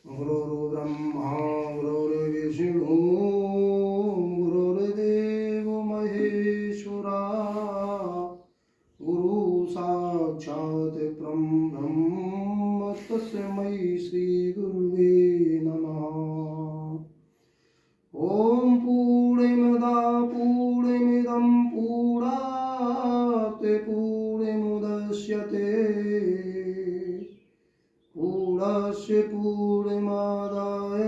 गुरुर्ब्रह्मा गुरुर्विष्णु गुरुर्देवो महेश्वरा गुरु साक्षात् ब्रह्म तस्मै श्री गुरुवे नमः। ओम पूर्णमदा पूर्णमिदं पूर्णात् पूर्णमुदच्यते पूर्णस्य पूर्णमादाय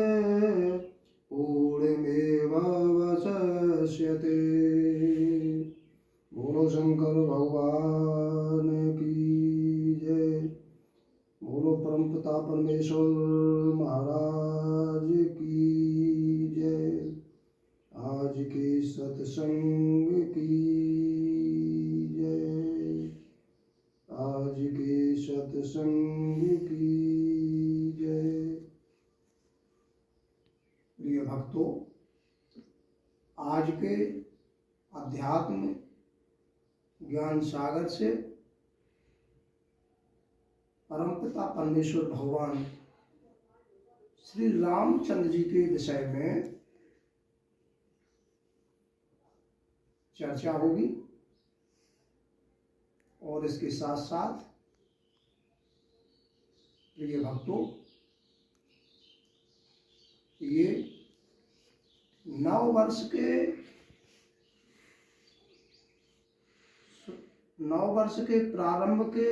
पूर्णमेवावशिष्यते। बोलो शंकर भगवान की जय। बोलो परमपिता परमेश्वर महाराज की जय। आज के सत्संग की जय। आज के सत्संग की जय। प्रिय भक्तों, आज के अध्यात्म ज्ञान सागर से परमपिता परमेश्वर भगवान श्री रामचंद्र जी के विषय में चर्चा होगी और इसके साथ साथ प्रिय भक्तों, ये नव वर्ष के प्रारंभ के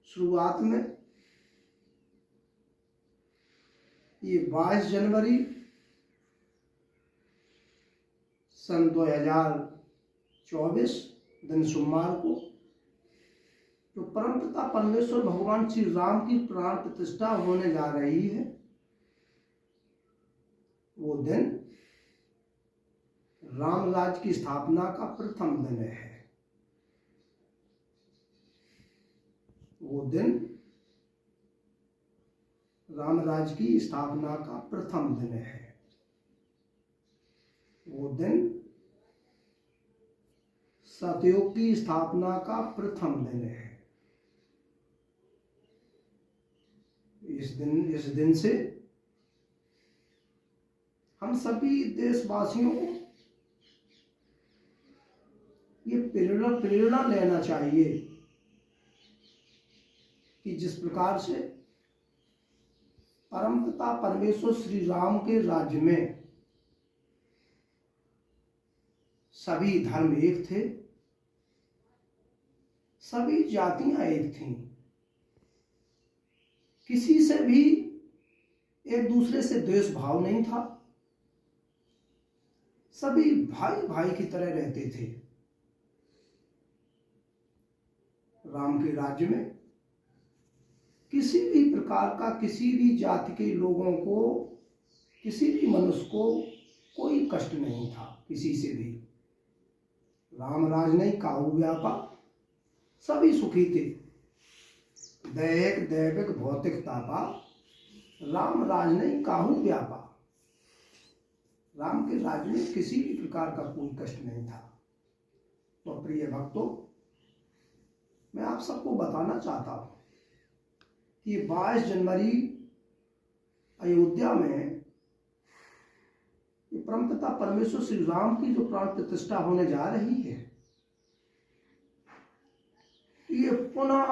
शुरुआत में ये 22 जनवरी सन 2024 दिन सोमवार को जो परमपिता परमेश्वर भगवान श्री राम की प्राण प्रतिष्ठा होने जा रही है, वो दिन राम राज्य की स्थापना का प्रथम दिन है। वो दिन राम राज्य की स्थापना का प्रथम दिन है। वो दिन सतयुग की स्थापना का प्रथम दिन है। इस दिन से हम सभी देशवासियों को ये प्रेरणा लेना चाहिए कि जिस प्रकार से परमपिता परमेश्वर श्री राम के राज्य में सभी धर्म एक थे, सभी जातियां एक थीं, किसी से भी एक दूसरे से द्वेष भाव नहीं था, सभी भाई भाई की तरह रहते थे। राम के राज्य में किसी भी प्रकार का किसी भी जाति के लोगों को, किसी भी मनुष्य को कोई कष्ट नहीं था, किसी से भी। राम राज नहीं काहू व्यापा, सभी सुखी थे। दैहिक दैविक भौतिक तापा, राम राज नहीं काहू व्यापा। राम के राज्य में किसी भी प्रकार का कोई कष्ट नहीं था। तो प्रिय भक्तों, मैं आप सबको बताना चाहता हूं कि 22 जनवरी अयोध्या में परमपिता परमेश्वर श्री राम की जो प्राण प्रतिष्ठा होने जा रही है, ये पुनः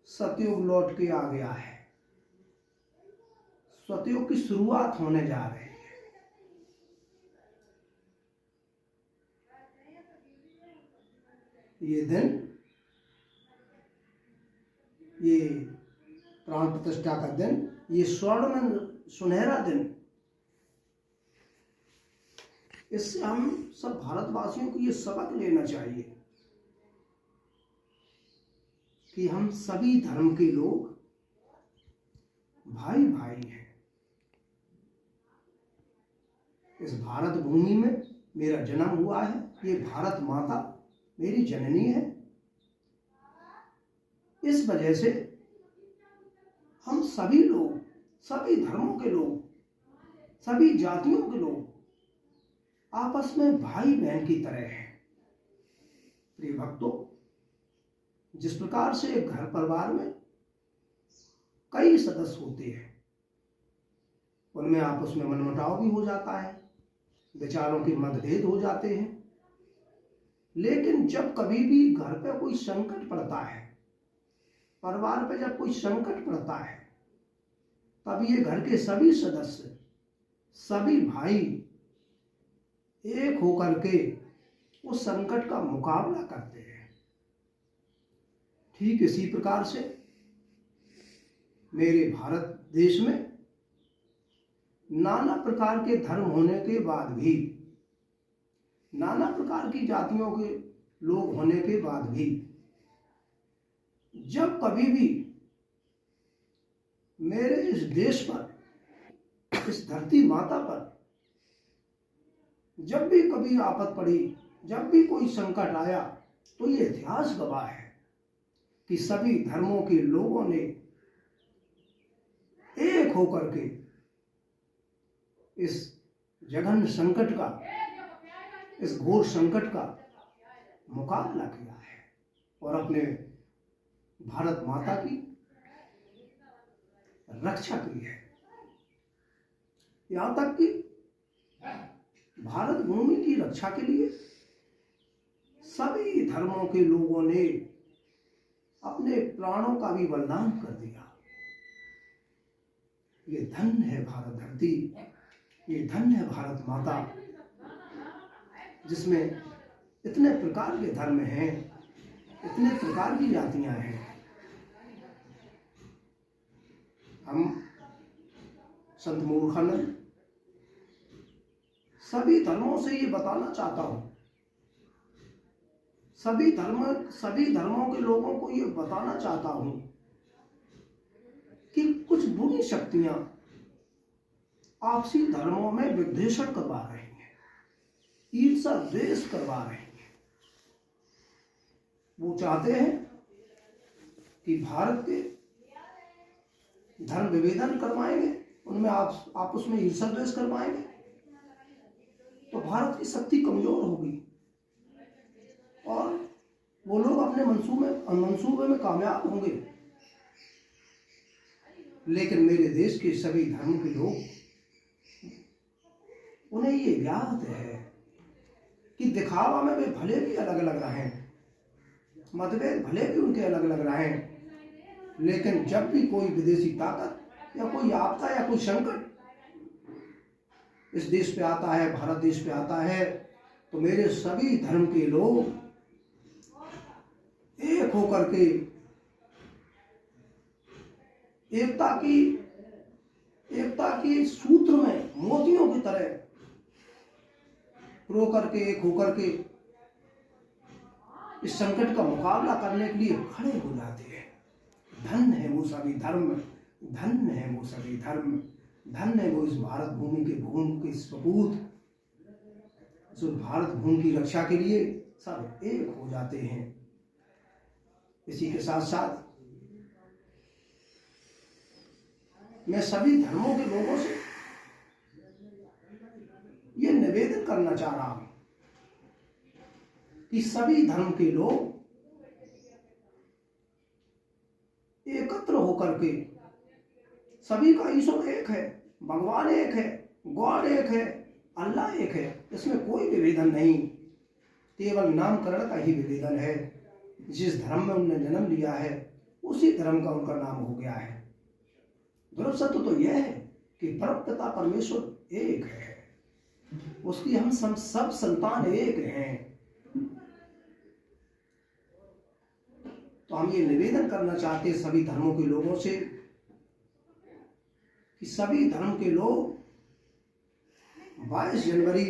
सतयुग लौट के आ गया है। सतयुग की शुरुआत होने जा रही है। ये दिन, ये प्राण प्रतिष्ठा का दिन, ये स्वर्ण सुनहरा दिन इससे हम सब भारतवासियों को ये सबक लेना चाहिए कि हम सभी धर्म के लोग भाई भाई हैं। इस भारत भूमि में मेरा जन्म हुआ है, ये भारत माता मेरी जननी है। इस वजह से हम सभी लोग, सभी धर्मों के लोग, सभी जातियों के लोग आपस में भाई बहन की तरह हैं। प्रिय भक्तों, जिस प्रकार से एक घर परिवार में कई सदस्य होते हैं, उनमें आपस में मनमुटाव भी हो जाता है, विचारों के मतभेद हो जाते हैं, लेकिन जब कभी भी घर पे कोई संकट पड़ता है, परिवार पे जब कोई संकट पड़ता है, तब ये घर के सभी सदस्य, सभी भाई एक होकर के उस संकट का मुकाबला करते हैं। ठीक इसी प्रकार से मेरे भारत देश में नाना प्रकार के धर्म होने के बाद भी, नाना प्रकार की जातियों के लोग होने के बाद भी, जब कभी भी मेरे इस देश पर, इस धरती माता पर जब भी कभी आफत पड़ी, जब भी कोई संकट आया, तो ये इतिहास गवाह है कि सभी धर्मों के लोगों ने एक होकर के इस जघन्य संकट का, इस घोर संकट का मुकाबला किया है और अपने भारत माता की रक्षा की है। यहां तक कि भारत भूमि की रक्षा के लिए सभी धर्मों के लोगों ने अपने प्राणों का भी बलिदान कर दिया। ये धन्य है भारत धरती, ये धन्य है भारत माता, जिसमें इतने प्रकार के धर्म हैं, इतने प्रकार की जातियां हैं। हम संत मूर्खानंद सभी धर्मों से ये बताना चाहता हूं, सभी धर्मों के लोगों को ये बताना चाहता हूं कि कुछ बुरी शक्तियां आपसी धर्मों में विद्वेषण करवा रही हैं, ईर्ष्या द्वेष करवा रही हैं। वो चाहते हैं कि भारत के धर्म विभेदन करवाएंगे, उनमें आपस में ईर्ष्या द्वेष करवाएंगे, तो भारत की शक्ति कमजोर होगी और वो लोग अपने मंसूबे में कामयाब होंगे। लेकिन मेरे देश के सभी धर्म के लोग, उन्हें ये ज्ञात है कि दिखावा में वे भले भी अलग अलग रहे, मतभेद भले भी उनके अलग अलग रहे, लेकिन जब भी कोई विदेशी ताकत या कोई आपदा या कोई संकट इस देश पे आता है, भारत देश पे आता है, तो मेरे सभी धर्म के लोग एक होकर के एकता की सूत्र में मोतियों की तरह रो करके, एक होकर के इस संकट का मुकाबला करने के लिए खड़े हो जाते हैं। धन्य है वो सभी धर्म, धन्य है वो सभी धर्म, धन्य है वो इस भारत भूमि के सपूत, जो भारत भूमि की रक्षा के लिए सब एक हो जाते हैं। इसी के साथ साथ मैं सभी धर्मों के लोगों से ये निवेदन करना चाह रहा हूं कि सभी धर्म के लोग एकत्र होकर के, सभी का ईश्वर एक है, भगवान एक है, गॉड एक है, अल्लाह एक है, इसमें कोई विभेदन नहीं, केवल नामकरण का ही विभेदन है। जिस धर्म में उन्होंने जन्म लिया है उसी धर्म का उनका नाम हो गया है। ध्रुव सत्य तो यह है कि परमपिता परमेश्वर एक है, उसकी हम सब संतान एक हैं। तो हम ये निवेदन करना चाहते हैं सभी धर्मों के लोगों से कि सभी धर्म के लोग 22 जनवरी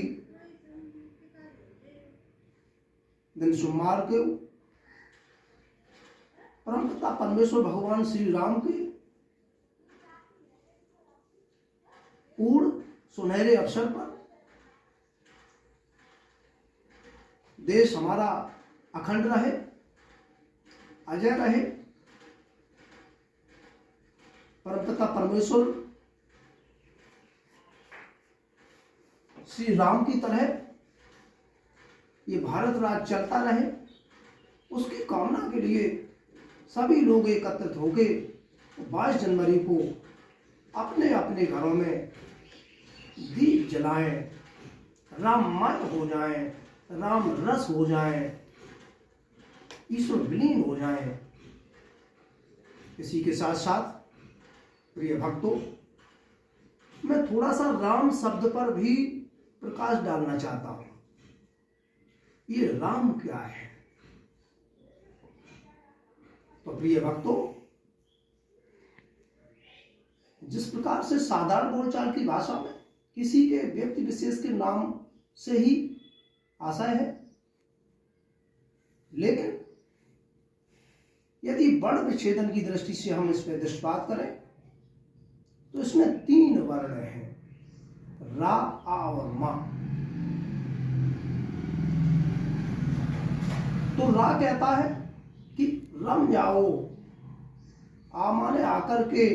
दिन सोमवार के परमपिता परमेश्वर भगवान श्री राम के पूर्ण सुनहरे अवसर पर देश हमारा अखंड रहे, अजय रहे। परमपिता परमेश्वर श्री राम की तरह ये भारत राज्य चलता रहे, उसकी कामना के लिए सभी लोग एकत्रित होके 22 जनवरी को अपने अपने घरों में दीप जलाएं, राममय हो जाएं, राम रस हो जाएं, ईश्वर विलीन हो जाएं। इसी के साथ साथ प्रिय भक्तों, मैं थोड़ा सा राम शब्द पर भी प्रकाश डालना चाहता हूं। ये राम क्या है? तो प्रिय भक्तों, जिस प्रकार से साधारण बोलचाल की भाषा में किसी के व्यक्ति विशेष के नाम से ही आशय है, लेकिन यदि वर्ण विच्छेदन की दृष्टि से हम इस पर दृष्टिपात करें तो इसमें 3 वर्ण हैं, रा, आ और मा। तो रा कहता है कि रम जाओ, आ माने आकर के,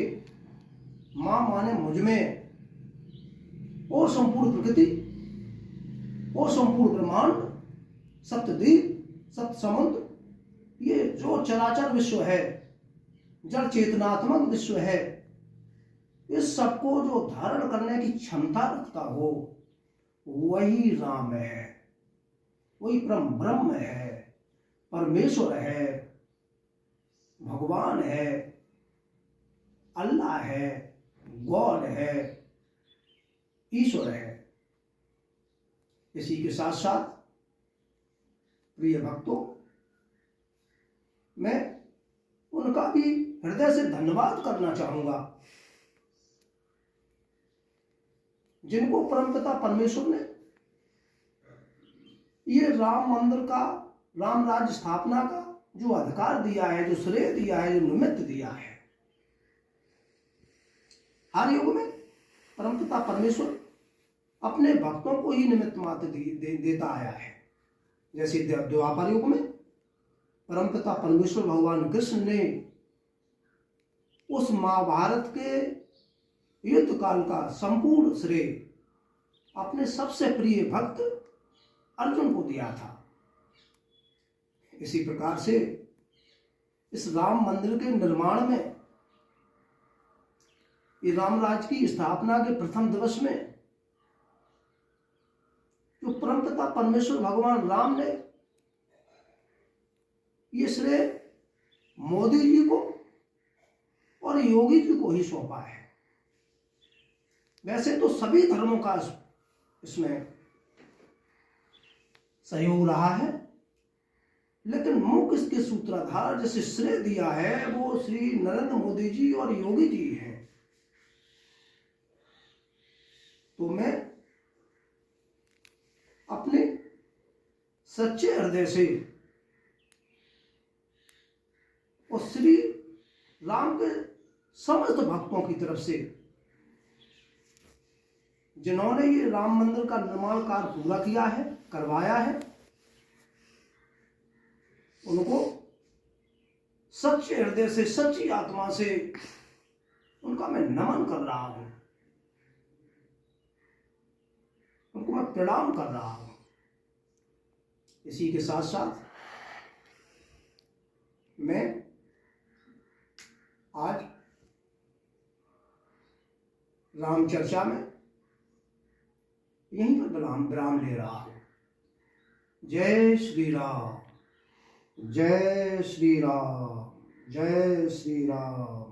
मां माने मुझ में, और संपूर्ण प्रकृति और संपूर्ण ब्रह्मांड, सप्तद्वीप, सप्त समुद्र, ये जो चराचर विश्व है, जड़ चेतनात्मक विश्व है, इस सबको जो धारण करने की क्षमता रखता हो, वही राम है, वही परम ब्रह्म है, परमेश्वर है, भगवान है, अल्लाह है, गॉड है, ईश्वर है। इसी के साथ साथ प्रिय भक्तों, मैं उनका भी हृदय से धन्यवाद करना चाहूंगा जिनको परमपिता परमेश्वर ने ये राम मंदिर का, राम राज्य स्थापना का जो अधिकार दिया है, जो श्रेय दिया है, जो निमित्त दिया है। हर युग में परमपिता परमेश्वर अपने भक्तों को ही निमित्त मात्र देता आया है। जैसे द्वापर युग में परमपिता परमेश्वर भगवान कृष्ण ने उस महाभारत के युद्ध काल का संपूर्ण श्रेय अपने सबसे प्रिय भक्त अर्जुन को दिया था। इसी प्रकार से इस राम मंदिर के निर्माण में, ये राम राज्य की स्थापना के प्रथम दिवस में जो परमपिता परमेश्वर भगवान राम ने ये श्रेय मोदी जी को और योगी जी को ही सौंपा है। वैसे तो सभी धर्मों का इसमें सहयोग रहा है, लेकिन मुख्य इसके सूत्रधार जिसे श्रेय दिया है वो श्री नरेंद्र मोदी जी और योगी जी हैं। तो मैं अपने सच्चे हृदय से और श्री राम के समस्त भक्तों की तरफ से जिन्होंने ये राम मंदिर का निर्माण कार्य पूरा किया है, करवाया है, उनको सच्चे हृदय से, सच्ची आत्मा से उनका मैं नमन कर रहा हूं, उनको मैं प्रणाम कर रहा हूं। इसी के साथ साथ मैं आज राम चर्चा में यहीं पर विराम ले रहा हूं। जय श्री राम, जय श्री राम, जय श्री राम।